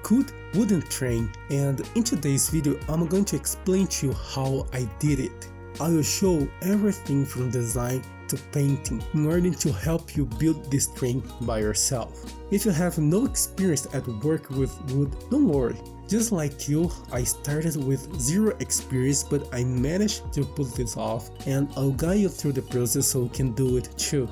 good wooden train, and in today's video I'm going to explain to you how I did it. I will show everything from design to painting in order to help you build this train by yourself. If you have no experience at work with wood, don't worry. Just like you, I started with zero experience, but I managed to pull this off, and I'll guide you through the process so you can do it too.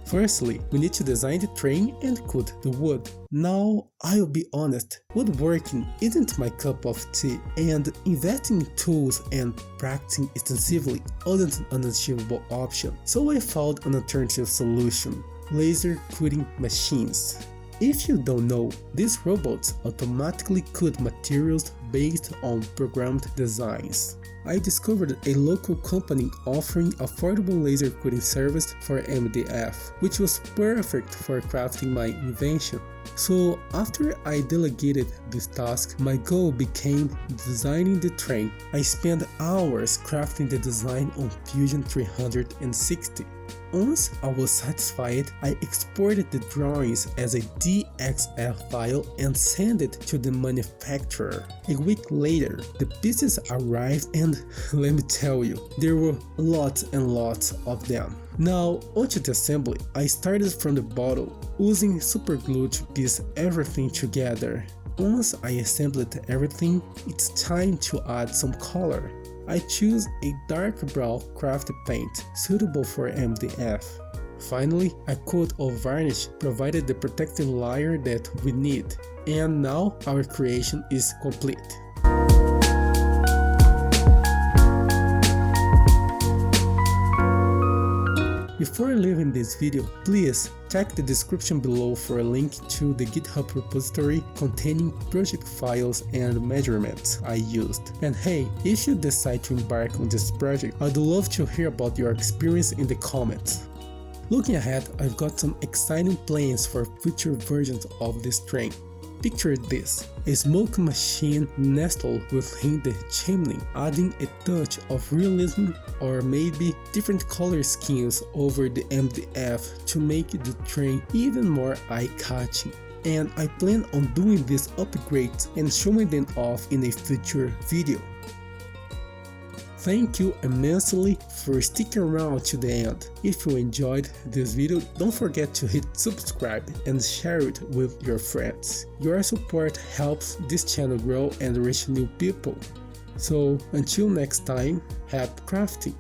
Firstly, we need to design the train and cut the wood. Now, I'll be honest, woodworking isn't my cup of tea, and investing in tools and practicing extensively wasn't an achievable option, so I found an alternative solution: laser cutting machines. If you don't know, these robots automatically cut materials based on programmed designs. I discovered a local company offering affordable laser cutting service for MDF, which was perfect for crafting my invention. So after I delegated this task, my goal became designing the train. I spent hours crafting the design on Fusion 360. Once I was satisfied, I exported the drawings as a DXF file and sent it to the manufacturer. A week later, the pieces arrived, and let me tell you, there were lots and lots of them. Now, onto the assembly. I started from the bottom, using super glue to piece everything together. Once I assembled everything, it's time to add some color. I choose a dark brown craft paint suitable for MDF. Finally, I coat or varnish provided the protective layer that we need. And now our creation is complete. Before leaving this video, please check the description below for a link to the GitHub repository containing project files and measurements I used. And hey, if you decide to embark on this project, I'd love to hear about your experience in the comments. Looking ahead, I've got some exciting plans for future versions of this train. Picture this: a smoke machine nestled within the chimney, adding a touch of realism or maybe different color schemes over the MDF to make the train even more eye-catching. And I plan on doing these upgrades and showing them off in a future video. Thank you immensely for sticking around to the end. If you enjoyed this video, don't forget to hit subscribe and share it with your friends. Your support helps this channel grow and reach new people. So until next time, happy crafting!